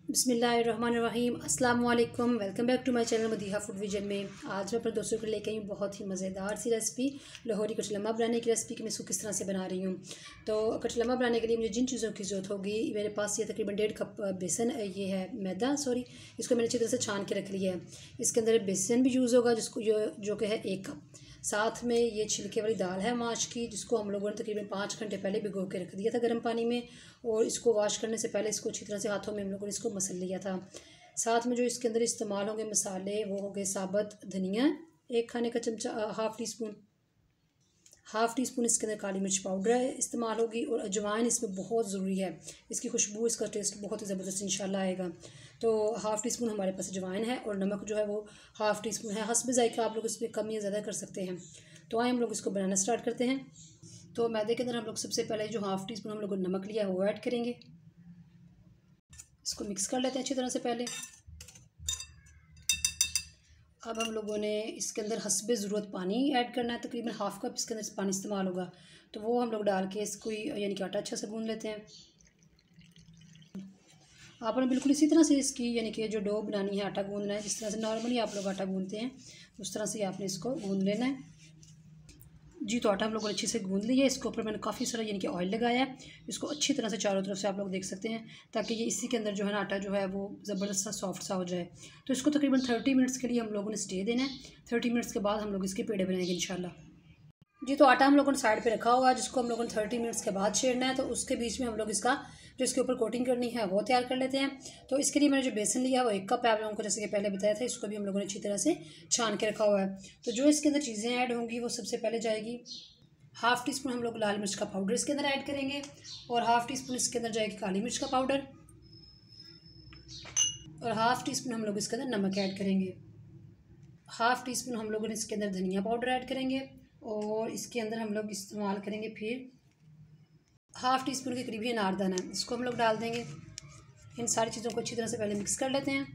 बिस्मिल्लाहिर्रहमानिर्रहीम अस्सलाम वालेकुम। Welcome back to my channel Madiha food vision में। आज मैं अपने दोस्तों को लेकर आई हूँ बहुत ही मज़ेदार सी रेसिपी, लाहौरी कटलम्मा बनाने की रेसिपी कि मैं इसको किस तरह से बना रही हूँ। तो कटलम्मा बनाने के लिए मुझे जिन चीज़ों की ज़रूरत होगी, मेरे पास ये तकरीबन 1.5 कप बेसन, ये है मैदा सॉरी, इसको मैंने अच्छी तरह से छान के रख लिया है। इसके अंदर बेसन भी यूज़ होगा जिसको जो कि है 1 कप। साथ में ये छिलके वाली दाल है माश की, जिसको हम लोगों ने तकरीबन 5 घंटे पहले भिगो के रख दिया था गर्म पानी में। और इसको वॉश करने से पहले इसको अच्छी तरह से हाथों में हम लोगों ने इसको मसल लिया था। साथ में जो इसके अंदर इस्तेमाल होंगे मसाले, वो हो गए साबुत धनिया 1 खाने का चमचा, हाफ़ टी स्पून इसके अंदर काली मिर्च पाउडर है इस्तेमाल होगी। और अजवाइन इसमें बहुत ज़रूरी है, इसकी खुशबू, इसका टेस्ट बहुत ही ज़बरदस्त इंशाल्लाह आएगा। तो हाफ़ टी स्पून हमारे पास अजवाइन है। और नमक जो है वो हाफ़ टी स्पून है, हस्ब ज़ायक़ा आप लोग इसमें कम या ज़्यादा कर सकते हैं। तो आए हम लोग इसको बनाना स्टार्ट करते हैं। तो मैदे के अंदर हम लोग सबसे पहले जो हाफ़ टी स्पून हम लोग नमक लिया है वो ऐड करेंगे। इसको मिक्स कर लेते हैं अच्छी तरह से पहले। अब हम लोगों ने इसके अंदर हस्बे ज़रूरत पानी ऐड करना है, तकरीबन हाफ़ कप इसके अंदर पानी इस्तेमाल होगा। तो वो हम लोग डाल के इसको यानी कि आटा अच्छा से गूँध लेते हैं। आपने बिल्कुल इसी तरह से इसकी यानी कि जो डो बनानी है, आटा गूँधना है, जिस तरह से नॉर्मली आप लोग आटा गूँधते हैं उस तरह से आपने इसको गूँध लेना है। जी, तो आटा हम लोगों ने अच्छे से गूँध लिया है। इसके ऊपर मैंने काफ़ी सारा यानी कि ऑयल लगाया है। इसको अच्छी तरह से चारों तरफ से आप लोग देख सकते हैं, ताकि ये इसी के अंदर जो है ना आटा जो है वो ज़बरदस्त सा सॉफ्ट सा हो जाए। तो इसको तकरीबन 30 मिनट्स के लिए हम लोगों ने स्टे देना है। 30 मिनट्स के बाद हम लोग इसके पेड़े बनाएंगे इंशाल्लाह। जी, तो आटा हम लोगों ने साइड पे रखा हुआ है, जिसको हम लोगों ने 30 मिनट्स के बाद छेड़ना है। तो उसके बीच में हम लोग इसका जो इसके ऊपर कोटिंग करनी है वो तैयार कर लेते हैं। तो इसके लिए मैंने जो बेसन लिया है वो 1 कप है, आप लोगों को जैसे कि पहले बताया था। इसको भी हम लोगों ने अच्छी तरह से छान के रखा हुआ है। तो जो इसके अंदर चीज़ें ऐड होंगी वो सबसे पहले जाएगी हाफ़ टी स्पून हम लोग लाल मिर्च का पाउडर इसके अंदर ऐड करेंगे। और हाफ़ टी स्पून इसके अंदर जाएगी काली मिर्च का पाउडर। और हाफ़ टी स्पून हम लोग इसके अंदर नमक ऐड करेंगे। हाफ़ टी स्पून हम लोगों ने इसके अंदर धनिया पाउडर ऐड करेंगे। और इसके अंदर हम लोग इस्तेमाल करेंगे फिर हाफ़ टी स्पून के करीब ही अनारदाना है, इसको हम लोग डाल देंगे। इन सारी चीज़ों को अच्छी तरह से पहले मिक्स कर लेते हैं।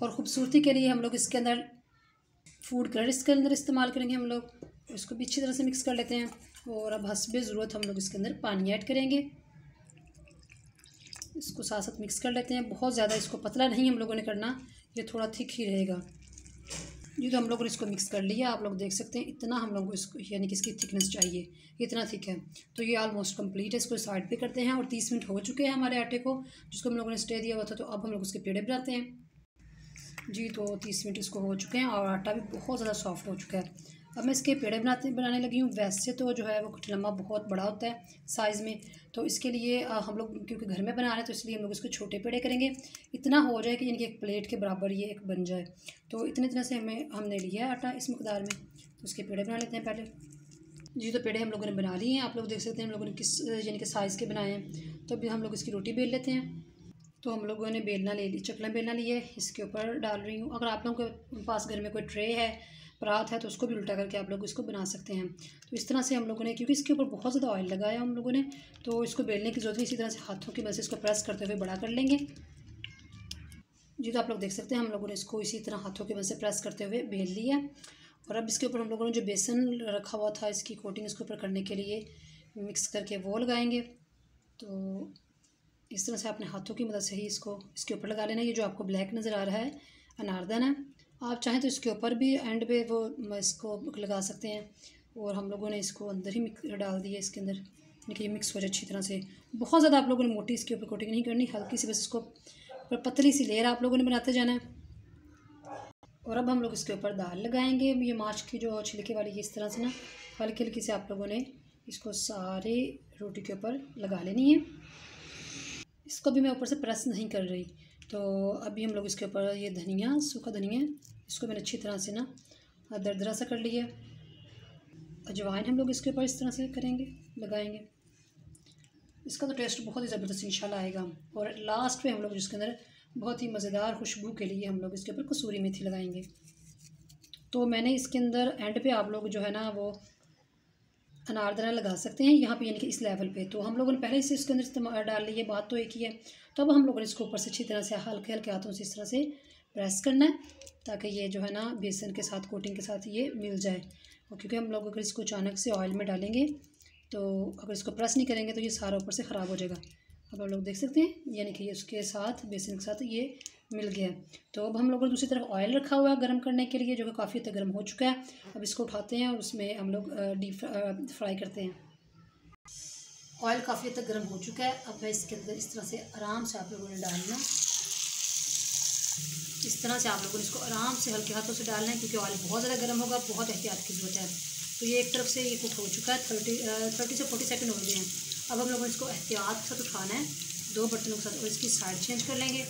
और ख़ूबसूरती के लिए हम लोग इसके अंदर फूड कलर इसके अंदर इस्तेमाल करेंगे हम लोग। इसको भी अच्छी तरह से मिक्स कर लेते हैं। और अब हस्बे ज़रूरत हम लोग इसके अंदर पानी ऐड करेंगे। इसको साथ साथ मिक्स कर लेते हैं। बहुत ज़्यादा इसको पतला नहीं हम लोगों ने करना, ये थोड़ा थिक ही रहेगा। ये तो हम लोगों ने इसको मिक्स कर लिया, आप लोग देख सकते हैं इतना हम लोग को इसको यानी कि इसकी थिकनेस चाहिए, इतना थिक है। तो ये ऑलमोस्ट कंप्लीट है। इसको साइड पे करते हैं। और 30 मिनट हो चुके हैं हमारे आटे को, जिसको हम लोगों ने स्टे दिया हुआ था। तो अब हम लोग उसके पेड़े बनाते हैं। जी, तो 30 मिनट इसको हो चुके हैं और आटा भी बहुत ज़्यादा सॉफ्ट हो चुका है। अब मैं इसके पेड़े बनाने लगी हूँ। वैसे तो जो है वो कटलम्मा बहुत बड़ा होता है साइज़ में, तो इसके लिए हम लोग क्योंकि घर में बना रहे हैं तो इसलिए हम लोग इसको छोटे पेड़े करेंगे। इतना हो जाए कि यानी कि एक प्लेट के बराबर ये एक बन जाए। तो इतने तरह से हमने लिया है आटा इस मकदार में। तो उसके पेड़े बना लेते हैं पहले। जी, तो पेड़े हम लोगों ने बना लिए हैं, आप लोग देख सकते हैं हम लोगों ने किस यानी कि साइज़ के बनाए हैं। तो अभी हम लोग इसकी रोटी बेल लेते हैं। तो हम लोगों ने बेलना ले ली, चकला बेलना लिया है, इसके ऊपर डाल रही हूँ। अगर आप लोगों के पास घर में कोई ट्रे है, परात है, तो उसको भी उल्टा करके आप लोग इसको बना सकते हैं। तो इस तरह से हम लोगों ने, क्योंकि इसके ऊपर बहुत ज़्यादा ऑयल लगाया हम लोगों ने, तो इसको बेलने की ज़रूरत नहीं। इसी तरह से हाथों की मदद से इसको प्रेस करते हुए बड़ा कर लेंगे। जी, तो आप लोग देख सकते हैं हम लोगों ने इसको इसी तरह हाथों की मदद से प्रेस करते हुए बेल लिया। और अब इसके ऊपर हम लोगों ने जो बेसन रखा हुआ था, इसकी कोटिंग इसके ऊपर करने के लिए मिक्स करके वो लगाएंगे। तो इस तरह से अपने हाथों की मदद से ही इसको इसके ऊपर लगा लेना। ये जो आपको ब्लैक नज़र आ रहा है अनारदाना है, आप चाहें तो इसके ऊपर भी एंड पे वो इसको लगा सकते हैं। और हम लोगों ने इसको अंदर ही डाल दिया इसके अंदर, देखिए ये मिक्स हो जाए अच्छी तरह से। बहुत ज़्यादा आप लोगों ने मोटी इसके ऊपर कोटिंग नहीं करनी, हल्की सी बस इसको पतली सी लेयर आप लोगों ने बनाते जाना है। और अब हम लोग इसके ऊपर दाल लगाएंगे। ये माश की जो छिलके वाली इस तरह से ना हल्की हल्की से आप लोगों ने इसको सारे रोटी के ऊपर लगा लेनी है। इसको भी मैं ऊपर से प्रेस नहीं कर रही। तो अभी हम लोग इसके ऊपर ये धनिया, सूखा धनिया, इसको मैंने अच्छी तरह से ना दरदरा सा कर लिया। अजवाइन हम लोग इसके ऊपर इस तरह से करेंगे, लगाएंगे। इसका तो टेस्ट बहुत ही ज़बरदस्त इंशाल्लाह आएगा। और लास्ट में हम लोग जिसके अंदर बहुत ही मज़ेदार खुशबू के लिए हम लोग इसके ऊपर कसूरी मेथी लगाएंगे। तो मैंने इसके अंदर एंड पे आप लोग जो है ना वो अनारदाना लगा सकते हैं यहाँ पे, यानी कि इस लेवल पे। तो हम लोगों ने पहले से इसके अंदर इस्तेमाल डाल ली है, बात तो एक ही है। तो अब हम लोगों ने इसको ऊपर से अच्छी तरह से हल्के हल्के हाथों से इस तरह से प्रेस करना है, ताकि ये जो है ना बेसन के साथ कोटिंग के साथ ये मिल जाए। और क्योंकि हम लोग अगर इसको अचानक से ऑयल में डालेंगे तो अगर इसको प्रेस नहीं करेंगे तो ये सारा ऊपर से ख़राब हो जाएगा। अब आप लोग देख सकते हैं, यानी कि उसके साथ बेसन के साथ ये मिल गया। तो अब हम लोगों ने दूसरी तरफ ऑयल रखा हुआ है गर्म करने के लिए, जो कि काफ़ी तक गर्म हो चुका है। अब इसको उठाते हैं और उसमें हम लोग डीप फ्राई करते हैं। ऑयल काफ़ी हद तक गर्म हो चुका है। अब मैं इसके अंदर इस तरह से आराम से आप लोगों ने डालना, इस तरह से आप लोगों ने इसको आराम से हल्के हाथों से डालना है, क्योंकि ऑयल बहुत ज़्यादा गर्म होगा, बहुत एहतियात की जरूरत है। तो ये एक तरफ से ये कुक हो चुका है, 30 से 40 सेकंड हो गए हैं। अब हम लोगों ने इसको एहतियात के साथ उठाना है 2 बर्तनों के साथ, और इसकी साइड चेंज कर लेंगे।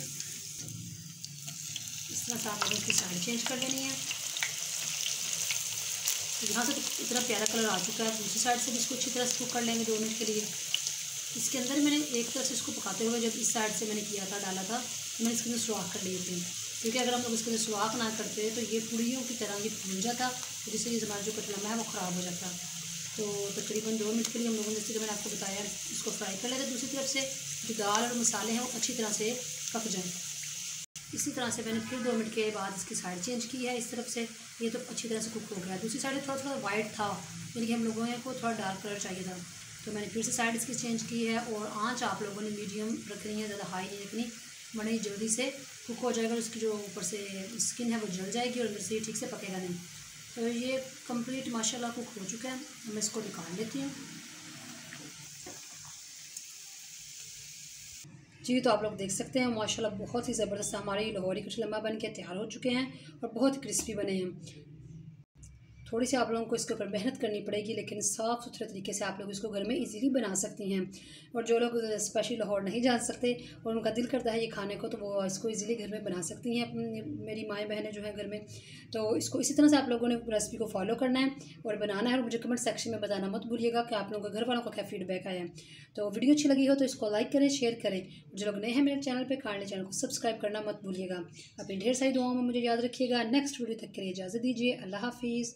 इस तरह से आप लोगों ने इसकी साइड चेंज कर लेनी है। यहाँ से तो इतना प्यारा कलर आ चुका है, दूसरी साइड से भी इसको अच्छी तरह से कुक कर लेंगे 2 मिनट के लिए। इसके अंदर मैंने एक तरफ से इसको पकाते हुए, जब इस साइड से मैंने किया था, डाला था, तो मैंने इसके अंदर सुराख कर लिए थे, क्योंकि अगर हम लोग इसके अंदर सुराख ना करते तो ये पूड़ियों की तरह ये फूल जाता, तो जिससे ये हमारा जो कटलमा है वो ख़राब हो जाता। तो तकरीबन 2 मिनट के लिए हम लोगों ने, जैसे कि मैंने आपको बताया, इसको फ्राई कर लेते। दूसरी तरफ से जो दाल और मसाले हैं वो अच्छी तरह से पक जाएँ। इसी तरह से मैंने फिर 2 मिनट के बाद इसकी साइड चेंज की है। इस तरफ से ये तो अच्छी तरह से कुक हो गया। दूसरी साइड थोड़ा थोड़ा वाइट था, यानी कि हम लोगों को थोड़ा डार्क कलर चाहिए था, तो मैंने फिर से साइड इसकी चेंज की है। और आंच आप लोगों ने मीडियम रखनी है, ज़्यादा हाई नहीं रखनी, बड़ी जल्दी से कुक हो जाएगा। उसकी जो ऊपर से स्किन है वो जल जाएगी और अंदर से ये ठीक से पकेगा नहीं। तो ये कंप्लीट माशाल्लाह कुक हो चुका है। मैं इसको निकाल लेती हूँ। जी, तो आप लोग देख सकते हैं माशाल्लाह बहुत ही ज़बरदस्त हमारे ये लाहौरी कटलमा बन के तैयार हो चुके हैं और बहुत क्रिस्पी बने हैं। थोड़ी सी आप लोगों को इसके ऊपर मेहनत करनी पड़ेगी, लेकिन साफ़ सुथरे तरीके से आप लोग इसको घर में इजीली बना सकती हैं। और जो लोग स्पेशली लाहौर नहीं जा सकते और उनका दिल करता है ये खाने को, तो वो इसको इजीली घर में बना सकती हैं। मेरी माएँ बहनें जो हैं घर में, तो इसको इसी तरह से आप लोगों ने रेसिपी को फॉलो करना है और बनाना है। और मुझे कमेंट सेक्शन में बताना मत भूलिएगा कि आप लोगों के घर वालों का क्या फीडबैक आया है। तो वीडियो अच्छी लगी हो तो इसको लाइक करें, शेयर करें। जो लोग नए हैं मेरे चैनल पर, काइंडली चैनल को सब्सक्राइब करना मत भूलिएगा। अपनी ढेर सारी दुआओं में मुझे याद रखिएगा। नेक्स्ट वीडियो तक के लिए इजाज़त दीजिए। अल्लाह हाफिज़।